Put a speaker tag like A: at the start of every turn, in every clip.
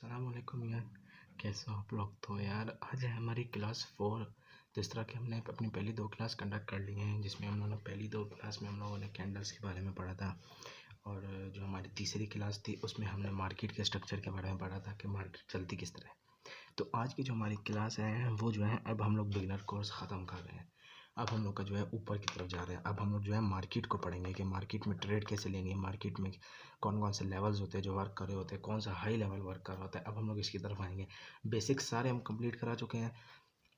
A: अस्सलामुअलैकुम यार, कैसे हो आप लोग। तो यार आज है हमारी क्लास 4। जिस तरह कि हमने अपनी पहली 2 क्लास कंडक्ट कर लिए हैं, जिसमें हम लोगों ने पहली 2 क्लास में हम लोगों ने कैंडल्स के बारे में पढ़ा था। और जो हमारी तीसरी क्लास थी उसमें हमने मार्केट के स्ट्रक्चर के बारे में पढ़ा था कि मार्केट चलती किस तरह है। तो आज की जो हमारी क्लास है वो जो है, अब हम लोग बिगिनर कोर्स ख़त्म कर रहे हैं। अब हम लोग का जो है ऊपर की तरफ जा रहे हैं। अब हम लोग जो है मार्केट को पढ़ेंगे कि मार्केट में ट्रेड कैसे लेनी है, मार्केट में कौन कौन से लेवल्स होते हैं जो वर्क कर रहे होते हैं, कौन सा हाई लेवल वर्क कर रहा होता है। अब हम लोग इसकी तरफ आएंगे। बेसिक्स सारे हम कंप्लीट करा चुके हैं।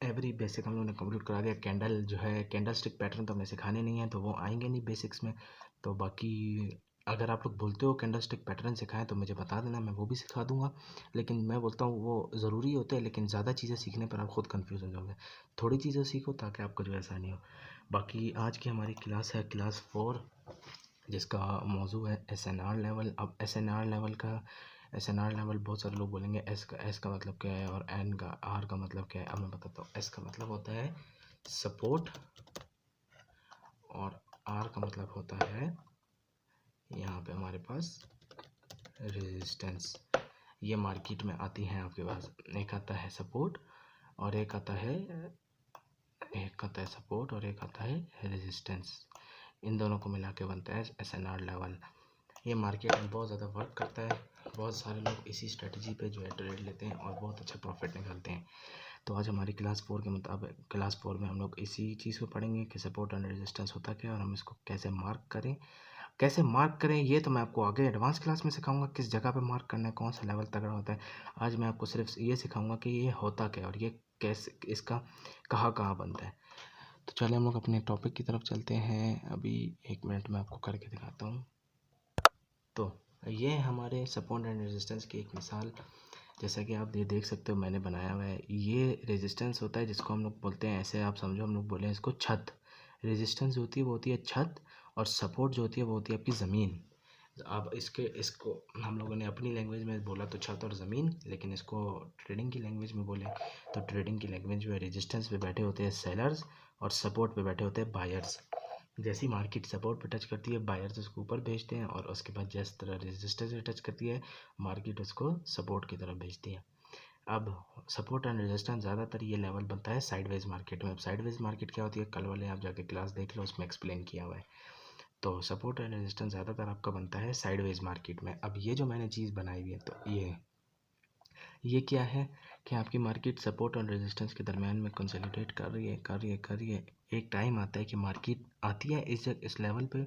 A: एवरी बेसिक हम लोगों ने कंप्लीट करा दिया। कैंडल जो है, कैंडल स्टिक पैटर्न तो हमें सिखाने नहीं है, तो वो आएंगे नहीं बेसिक्स में। तो बाकी अगर आप लोग बोलते हो कैंडल स्टिक पैटर्न सिखाएं तो मुझे बता देना, मैं वो भी सिखा दूंगा। लेकिन मैं बोलता हूँ वो ज़रूरी होते हैं, लेकिन ज़्यादा चीज़ें सीखने पर आप खुद कंफ्यूज हो जाओगे। थोड़ी चीज़ें सीखो ताकि आपको जो ऐसा नहीं हो। बाकी आज की हमारी क्लास है क्लास 4, जिसका मौजू है SNR लेवल। अब SNR लेवल का SNR लेवल बहुत सारे लोग बोलेंगे एस का मतलब क्या है और एन का आर का मतलब क्या है। अब मैं बताता हूँ। एस का मतलब होता है सपोर्ट और आर का मतलब होता है यहाँ पे हमारे पास रेजिस्टेंस। ये मार्केट में आती हैं आपके पास। एक आता है सपोर्ट और एक आता है सपोर्ट और एक आता है रेजिस्टेंस। इन दोनों को मिला के बनता है SNR लेवल। ये मार्केट में बहुत ज़्यादा वर्क करता है। बहुत सारे लोग इसी स्ट्रेटजी पे जो है ट्रेड लेते हैं और बहुत अच्छा प्रॉफिट निकालते हैं। तो आज हमारी क्लास 4 के मुताबिक क्लास 4 में हम लोग इसी चीज़ को पढ़ेंगे कि सपोर्ट एंड रेजिस्टेंस होता क्या है और हम इसको कैसे मार्क करें। ये तो मैं आपको आगे एडवांस क्लास में सिखाऊंगा किस जगह पे मार्क करना है, कौन सा लेवल तगड़ा होता है। आज मैं आपको सिर्फ ये सिखाऊंगा कि ये होता क्या है और ये कैसे, इसका कहाँ कहाँ बनता है। तो चलिए हम लोग अपने टॉपिक की तरफ चलते हैं। अभी 1 मिनट में आपको करके दिखाता हूँ। तो ये हमारे सपोर्ट एंड रेजिस्टेंस की एक मिसाल, जैसा कि आप ये देख सकते हो मैंने बनाया हुआ है। ये रेजिस्टेंस होता है जिसको हम लोग बोलते हैं, ऐसे आप समझो हम लोग बोले इसको छत। रेजिस्टेंस जो होती है वो होती है छत, और सपोर्ट जो होती है वो होती है आपकी ज़मीन। अब इसको हम लोगों ने अपनी लैंग्वेज में बोला तो छत और ज़मीन, लेकिन इसको ट्रेडिंग की लैंग्वेज में बोले तो ट्रेडिंग की लैंग्वेज में रेजिस्टेंस पे बैठे होते हैं सेलर्स और सपोर्ट पे बैठे होते हैं बायर्स। जैसी मार्केट सपोर्ट पे टच करती है बायर्स उसको ऊपर भेजते हैं, और उसके बाद जिस तरह रेजिस्टेंस पे टच करती है मार्केट उसको सपोर्ट की तरफ भेजती है। अब सपोर्ट एंड रेजिस्टेंस ज़्यादातर ये लेवल बनता है साइडवेज मार्केट में। अब साइडवेज मार्केट क्या होती है, कल वाले आप जाके क्लास देख लो, उसमें एक्सप्लेन किया हुआ है। तो सपोर्ट एंड रेजिस्टेंस ज़्यादातर आपका बनता है साइडवेज मार्केट में। अब ये जो मैंने चीज़ बनाई हुई है, तो ये क्या है कि आपकी मार्केट सपोर्ट और रेजिस्टेंस के दरमियान में कंसोलिडेट कर रही है। एक टाइम आता है कि मार्केट आती है इस लेवल पे,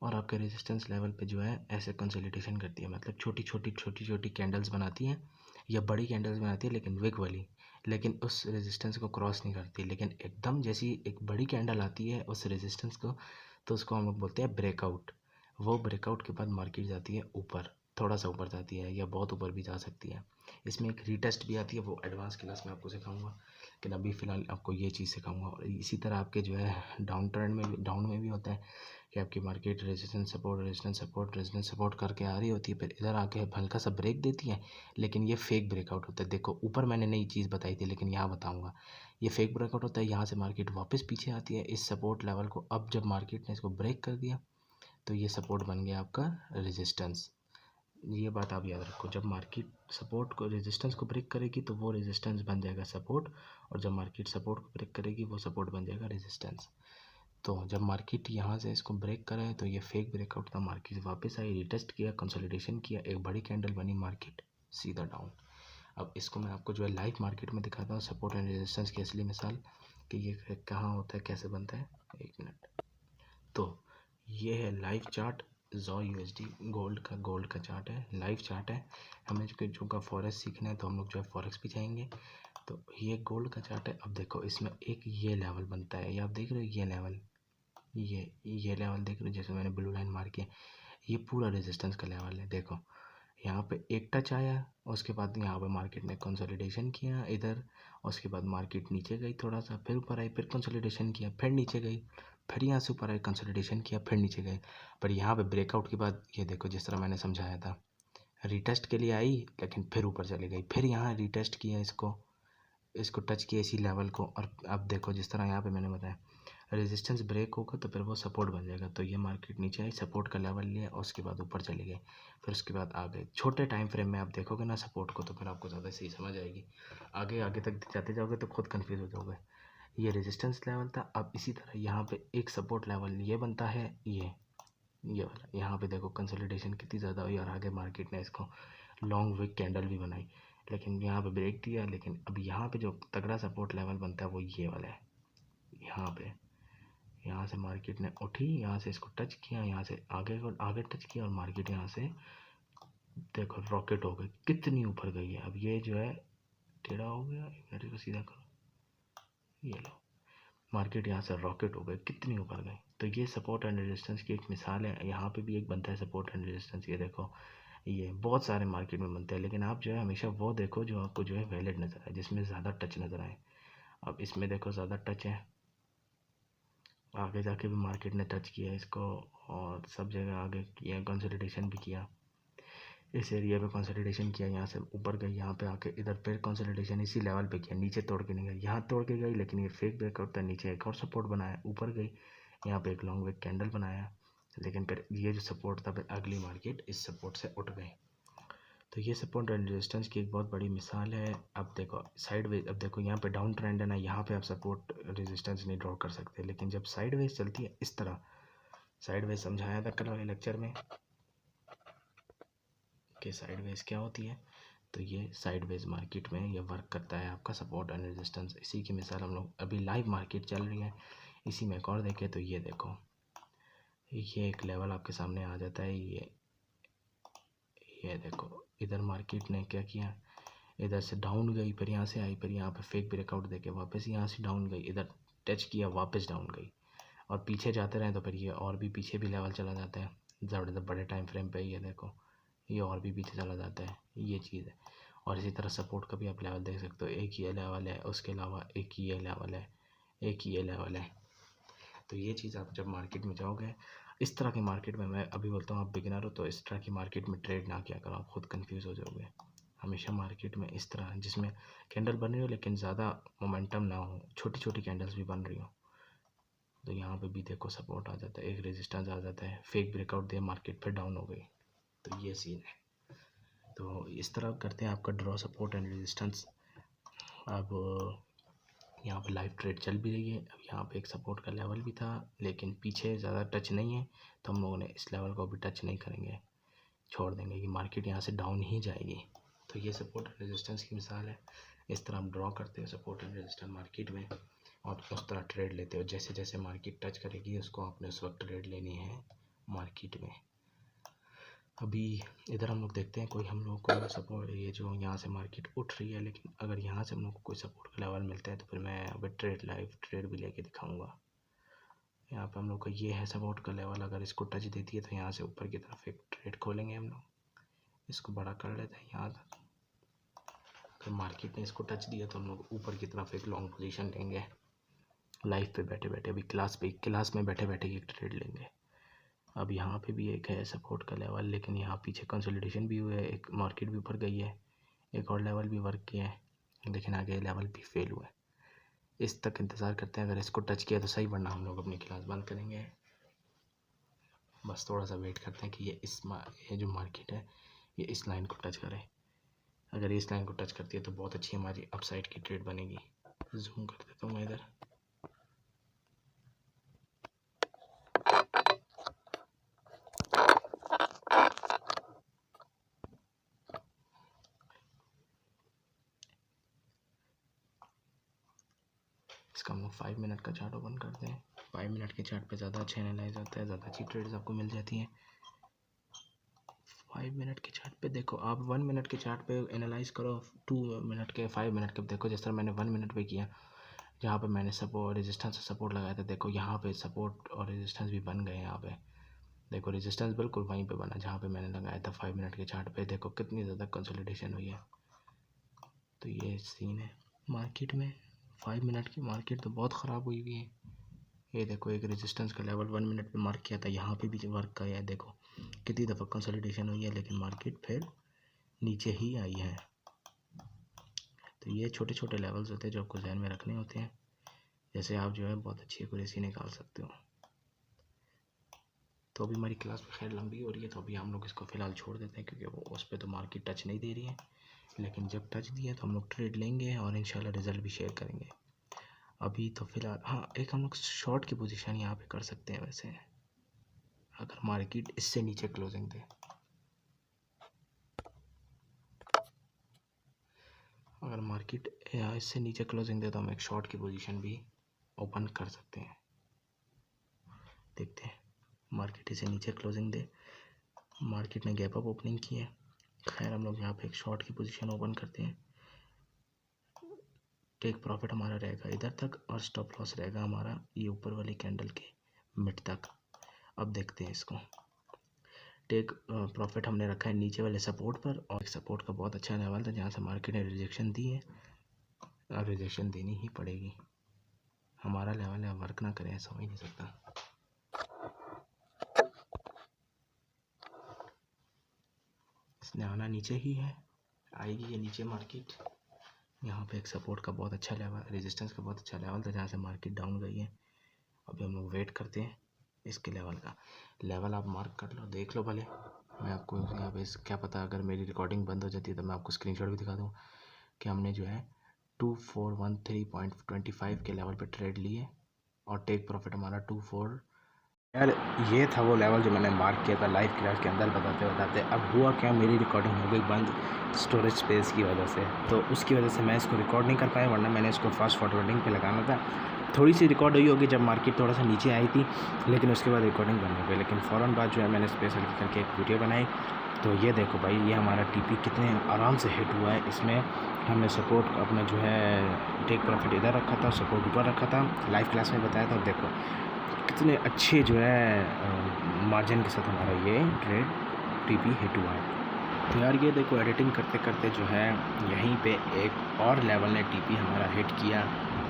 A: और आपके रेजिस्टेंस लेवल पे जो है ऐसे कंसोलिडेशन करती है। मतलब छोटी छोटी कैंडल्स बनाती हैं या बड़ी कैंडल्स बनाती है, लेकिन विग वाली, लेकिन उस रेजिस्टेंस को क्रॉस नहीं करती। लेकिन एकदम जैसी एक बड़ी कैंडल आती है उस रेजिस्टेंस को, तो उसको हम लोग बोलते हैं ब्रेकआउट। वो ब्रेकआउट के बाद मार्केट जाती है ऊपर, थोड़ा सा ऊपर जाती है या बहुत ऊपर भी जा सकती है। इसमें एक रीटेस्ट भी आती है, वो एडवांस क्लास में आपको सिखाऊंगा, लेकिन अभी फ़िलहाल आपको ये चीज़ सिखाऊंगा। और इसी तरह आपके जो है डाउन में भी होता है कि आपकी मार्केट रेजिस्टेंस सपोर्ट करके आ रही होती है, फिर इधर आके हल्का सा ब्रेक देती है, लेकिन ये फेक ब्रेकआउट होता है। देखो ऊपर मैंने नई चीज़ बताई थी, लेकिन यहाँ बताऊँगा ये फेक ब्रेकआउट होता है। यहाँ से मार्केट वापस पीछे आती है इस सपोर्ट लेवल को। अब जब मार्केट ने इसको ब्रेक कर दिया तो ये सपोर्ट बन गया आपका रेजिस्टेंस। ये बात आप याद रखो, जब मार्केट सपोर्ट को रेजिस्टेंस को ब्रेक करेगी तो वो रेजिस्टेंस बन जाएगा सपोर्ट, और जब मार्केट सपोर्ट को ब्रेक करेगी वो सपोर्ट बन जाएगा रेजिस्टेंस। तो जब मार्केट यहाँ से इसको ब्रेक करे तो ये फेक ब्रेकआउट था, मार्केट वापस आई, रिटेस्ट किया, कंसोलिडेशन किया, एक बड़ी कैंडल बनी, मार्केट सीधा डाउन। अब इसको मैं आपको जो है लाइव मार्केट में दिखाता हूँ, सपोर्ट एंड रेजिस्टेंस की असली मिसाल कि ये कहाँ होता है, कैसे बनता है। 1 मिनट। तो ये है लाइव चार्ट, ZOUSD गोल्ड का चार्ट है, लाइव चार्ट है। हमें जो का फॉरेक्स सीखना है तो हम लोग जो है फॉरेक्स भी जाएंगे। तो ये गोल्ड का चार्ट है। अब देखो इसमें एक ये लेवल बनता है, ये आप देख रहे हो, ये लेवल, ये लेवल देख रहे हो, जैसे मैंने ब्लू लाइन मार के, ये पूरा रेजिस्टेंस का लेवल है। देखो यहाँ पे एक टच आया, उसके बाद यहाँ पे मार्केट ने कंसोलिडेशन किया इधर, उसके बाद मार्केट नीचे गई थोड़ा सा, फिर ऊपर आई, फिर कंसोलिडेशन किया, फिर नीचे गई, फिर यहाँ से ऊपर आई, कंसोलिडेशन किया, फिर नीचे गए। पर यहाँ पे ब्रेकआउट के बाद ये देखो जिस तरह मैंने समझाया था, रिटेस्ट के लिए आई लेकिन फिर ऊपर चली गई, फिर यहाँ रिटेस्ट किया, इसको टच किया इसी लेवल को, और अब देखो जिस तरह यहाँ पे मैंने बताया रेजिस्टेंस ब्रेक होगा तो फिर वो सपोर्ट बन जाएगा। तो ये मार्केट नीचे आई, सपोर्ट का लेवल लिया और उसके बाद ऊपर चली गई, फिर उसके बाद आ गए। छोटे टाइम फ्रेम में आप देखोगे ना सपोर्ट को, तो फिर आपको ज़्यादा सही समझ आएगी। आगे आगे तक जाते जाओगे तो खुद कन्फ्यूज़ हो जाओगे। ये रेजिस्टेंस लेवल था। अब इसी तरह यहाँ पे एक सपोर्ट लेवल ये बनता है, ये वाला। यहाँ पे देखो कंसोलिडेशन कितनी ज़्यादा हुई और आगे मार्केट ने इसको लॉन्ग विक कैंडल भी बनाई, लेकिन यहाँ पे ब्रेक दिया। लेकिन अब यहाँ पे जो तगड़ा सपोर्ट लेवल बनता है वो ये वाला है। यहाँ से मार्केट ने उठी, यहाँ से इसको टच किया, यहाँ से आगे टच किया और मार्केट यहाँ से देखो रॉकेट हो गई, कितनी ऊपर गई है। अब ये जो है टेढ़ा हो गया, एक मिनट इसको सीधा करो, ये लो, मार्केट यहाँ से रॉकेट हो गई, कितनी ऊपर गई। तो ये सपोर्ट एंड रेजिस्टेंस की एक मिसाल है। यहाँ पे भी एक बनता है सपोर्ट एंड रेजिस्टेंस, ये देखो, ये बहुत सारे मार्केट में बनते हैं। लेकिन आप जो है हमेशा वो देखो जो आपको जो है वैलिड नज़र आए, जिसमें ज़्यादा टच नज़र आए। अब इसमें देखो ज़्यादा टच है, आगे जाके भी मार्केट ने टच किया इसको और सब जगह आगे किया, कंसोलिडेशन भी किया। इस एरिया पे कंसोलिडेशन किया, यहाँ से ऊपर गई, यहाँ पे आके इधर फिर कंसोलिडेशन इसी लेवल पे किया, नीचे तोड़ के नहीं गई, यहाँ तोड़ के गई। लेकिन ये फेक ब्रेकआउट था, नीचे एक और सपोर्ट बनाया, ऊपर गई, यहाँ पे एक लॉन्ग विक कैंडल बनाया। लेकिन फिर ये जो सपोर्ट था, फिर अगली मार्केट इस सपोर्ट से उठ गई। तो ये सपोर्ट एंड रेजिस्टेंस की एक बहुत बड़ी मिसाल है। अब देखो साइडवेज, अब देखो यहाँ पे डाउन ट्रेंड है ना, यहाँ पे आप सपोर्ट रेजिस्टेंस नहीं ड्रॉ कर सकते। लेकिन जब साइडवेज चलती है इस तरह, साइडवेज समझाया था कल वाले लेक्चर में कि साइडवेज क्या होती है। तो ये साइडवेज मार्केट में ये वर्क करता है आपका सपोर्ट एंड रेजिस्टेंस। इसी की मिसाल हम लोग अभी लाइव मार्केट चल रही है, इसी में एक और देखें तो ये देखो, ये एक लेवल आपके सामने आ जाता है। ये देखो इधर मार्केट ने क्या किया, इधर से डाउन गई, फिर यहाँ से आई, फिर यहाँ पे फेक ब्रेकआउट देके वापस यहाँ से डाउन गई, इधर टच किया, वापस डाउन गई और पीछे जाते रहे तो फिर ये और भी पीछे भी लेवल चला जाता है। ज़्यादा बड़े टाइम फ्रेम पे ये देखो, ये और भी पीछे चला जाता है, ये चीज़ है। और इसी तरह सपोर्ट का भी आप लेवल देख सकते हो, एक ये लेवल है, उसके अलावा एक ये लेवल है, एक ये लेवल है। तो ये चीज़ आप जब मार्केट में जाओगे, इस तरह की मार्केट में, मैं अभी बोलता हूँ आप बिगिनर हो तो इस तरह की मार्केट में ट्रेड ना किया करो, आप खुद कंफ्यूज हो जाओगे। हमेशा मार्केट में इस तरह जिसमें कैंडल बन रही हो लेकिन ज़्यादा मोमेंटम ना हो, छोटी छोटी कैंडल्स भी बन रही हो। तो यहाँ पे भी देखो सपोर्ट आ जाता है, एक रेजिस्टेंस आ जाता है, फेक ब्रेकआउट दिया, मार्केट फिर डाउन हो गई। तो ये सीन है। तो इस तरह करते हैं आपका ड्रॉ सपोर्ट एंड रेजिस्टेंस। अब यहाँ पे लाइव ट्रेड चल भी रही है। अब यहाँ पे एक सपोर्ट का लेवल भी था, लेकिन पीछे ज़्यादा टच नहीं है, तो हम लोगों ने इस लेवल को भी टच नहीं करेंगे, छोड़ देंगे कि मार्केट यहाँ से डाउन ही जाएगी। तो ये सपोर्ट एंड रेजिस्टेंस की मिसाल है। इस तरह हम ड्रॉ करते हो सपोर्ट एंड रेजिस्टेंस मार्केट में और उस तरह ट्रेड लेते हो। जैसे जैसे मार्केट टच करेगी उसको आपने उस वक्त ट्रेड लेनी है मार्केट में। अभी इधर हम लोग देखते हैं कोई हम लोग को सपोर्ट, ये जो यहाँ से मार्केट उठ रही है, लेकिन अगर यहाँ से हम लोग को कोई सपोर्ट का लेवल मिलता है तो फिर मैं अभी लाइव ट्रेड भी लेके दिखाऊंगा। यहाँ पे हम लोग का ये है सपोर्ट का लेवल, अगर इसको टच देती है तो यहाँ से ऊपर की तरफ एक ट्रेड खोलेंगे हम लोग। इसको बड़ा कर लेते हैं यहाँ तक, अगर मार्केट ने इसको टच दिया तो हम लोग ऊपर की तरफ एक लॉन्ग पोजीशन लेंगे। लाइव पे बैठे बैठे, अभी क्लास में बैठे बैठे एक ट्रेड लेंगे। अब यहाँ पे भी एक है सपोर्ट का लेवल, लेकिन यहाँ पीछे कंसोलिडेशन भी हुआ है, एक मार्केट भी ऊपर गई है, एक और लेवल भी वर्क किया है, लेकिन आगे लेवल भी फेल हुआ है। इस तक इंतज़ार करते हैं, अगर इसको टच किया तो सही, वरना हम लोग अपनी क्लास बंद करेंगे। बस थोड़ा सा वेट करते हैं कि ये जो मार्केट है ये इस लाइन को टच करे। अगर इस लाइन को टच करती है तो बहुत अच्छी हमारी अपसाइड की ट्रेड बनेगी। जूम कर देता हूँ मैं इधर। इसका हम लोग 5 मिनट का चार्ट ओपन करते हैं। 5 मिनट के चार्ट पे ज़्यादा अच्छा एनालाइज होता है, ज़्यादा अच्छी ट्रेड्स आपको मिल जाती हैं। 5 मिनट के चार्ट पे देखो, आप 1 मिनट के चार्ट पे एनालाइज करो, 2 मिनट के, 5 मिनट के देखो। जिस तरह मैंने 1 मिनट पे किया, जहाँ पे मैंने सपोर्ट रेजिस्टेंस से सपोर्ट लगाया था, देखो यहाँ पे सपोर्ट और रेजिस्टेंस भी बन गए। यहाँ पे देखो रेजिस्टेंस बिल्कुल वहीं पे बना जहाँ पे मैंने लगाया था 5 मिनट के चार्ट पे। देखो कितनी ज़्यादा कंसोलिडेशन हुई है। तो ये सीन है मार्केट में। 5 मिनट की मार्केट तो बहुत ख़राब हुई हुई है। ये देखो एक रेजिस्टेंस का लेवल 1 मिनट पे मार्क किया था, यहाँ पे भी वर्क किया है। देखो कितनी दफ़ा कंसोलिडेशन हुई है, लेकिन मार्केट फिर नीचे ही आई है। तो ये छोटे छोटे लेवल्स होते हैं जो आपको ध्यान में रखने होते हैं। जैसे आप जो है बहुत अच्छी एक्यूरेसी निकाल सकते हो। तो अभी हमारी क्लास खैर लंबी हो रही है, तो अभी हम लोग इसको फ़िलहाल छोड़ देते हैं, क्योंकि वो उस पर तो मार्केट टच नहीं दे रही है। लेकिन जब टच दिया तो हम लोग ट्रेड लेंगे और इंशाल्लाह रिज़ल्ट भी शेयर करेंगे। अभी तो फ़िलहाल हाँ, एक हम लोग शॉर्ट की पोजीशन यहाँ पे कर सकते हैं वैसे, अगर मार्केट इससे नीचे क्लोजिंग दे। अगर मार्केट इससे नीचे क्लोजिंग दे तो हम एक शॉर्ट की पोजीशन भी ओपन कर सकते हैं। देखते हैं, मार्केट इसे नीचे क्लोजिंग दे। मार्केट ने गैप अप ओपनिंग की है, खैर हम लोग यहाँ पे एक शॉर्ट की पोजीशन ओपन करते हैं। टेक प्रॉफिट हमारा रहेगा इधर तक और स्टॉप लॉस रहेगा हमारा ये ऊपर वाली कैंडल के मिड तक। अब देखते हैं इसको। टेक प्रॉफिट हमने रखा है नीचे वाले सपोर्ट पर, और सपोर्ट का बहुत अच्छा लेवल था जहाँ से मार्केट ने रिजेक्शन दी है, और रिजेक्शन देनी ही पड़ेगी। हमारा लेवल है, वर्क ना करें ऐसा हो ही नहीं सकता। इसने आना नीचे ही है, आएगी ये नीचे मार्केट। यहाँ पे एक सपोर्ट का बहुत अच्छा लेवल, रेजिस्टेंस का बहुत अच्छा लेवल था जहाँ से मार्केट डाउन गई है। अभी हम लोग वेट करते हैं इसके लेवल का। लेवल आप मार्क कर लो, देख लो भले। मैं आपको यहाँ पे क्या पता अगर मेरी रिकॉर्डिंग बंद हो जाती है तो मैं आपको स्क्रीनशॉट भी दिखा दूँ कि हमने जो है 2413.25 के लेवल पे ट्रेड लिए और टेक प्रॉफिट हमारा 24। यार ये था वो लेवल जो मैंने मार्क किया था लाइव क्लास के अंदर बताते। अब हुआ क्या, मेरी रिकॉर्डिंग हो गई बंद स्टोरेज स्पेस की वजह से, तो उसकी वजह से मैं इसको रिकॉर्ड नहीं कर पाया, वरना मैंने इसको फास्ट फॉरवर्डिंग पे लगाना था। थोड़ी सी रिकॉर्ड हुई होगी जब मार्केट थोड़ा सा नीचे आई थी, लेकिन उसके बाद रिकॉर्डिंग बंद हो गई। लेकिन फ़ौरन बाद जो है मैंने स्पेशल करके एक वीडियो बनाई। तो ये देखो भाई, ये हमारा टीपी कितने आराम से हिट हुआ है। इसमें हमने सपोर्ट अपना जो है टेक प्रॉफिट इधर रखा था, सपोर्ट ऊपर रखा था, लाइव क्लास में बताया था। देखो कितने अच्छे जो है मार्जिन के साथ हमारा ये ट्रेड टीपी हिट हुआ है। तो यार ये देखो, एडिटिंग करते करते जो है यहीं पे एक और लेवल ने टीपी हमारा हिट किया।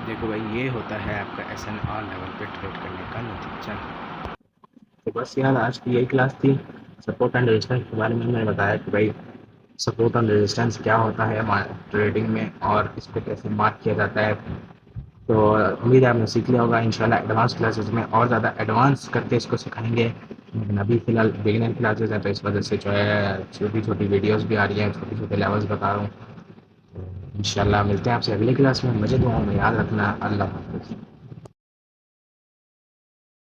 A: देखो भाई, ये होता है आपका SNR लेवल पे ट्रेड करने का नतीजा। तो बस यार आज की यही क्लास थी। सपोर्ट एंड रेजिस्टेंस के बारे में मैंने बताया कि भाई सपोर्ट एंड रेजिस्टेंस क्या होता है ट्रेडिंग में और इस पर कैसे मार्क किया जाता है। तो उम्मीद है आपने सीख लिया होगा। इंशाल्लाह एडवांस क्लासेस में और ज़्यादा एडवांस करके इसको सिखाएंगे, लेकिन अभी फ़िलहाल बिगिनर क्लासेस हैं, तो इस वजह से जो है छोटी छोटी वीडियोस भी आ रही हैं, छोटे छोटे लेवल्स बता रहा हूँ। इंशाल्लाह मिलते हैं आपसे अगली क्लास में। मुझे दुआओं में याद रखना। अल्लाह हाफ़िज़।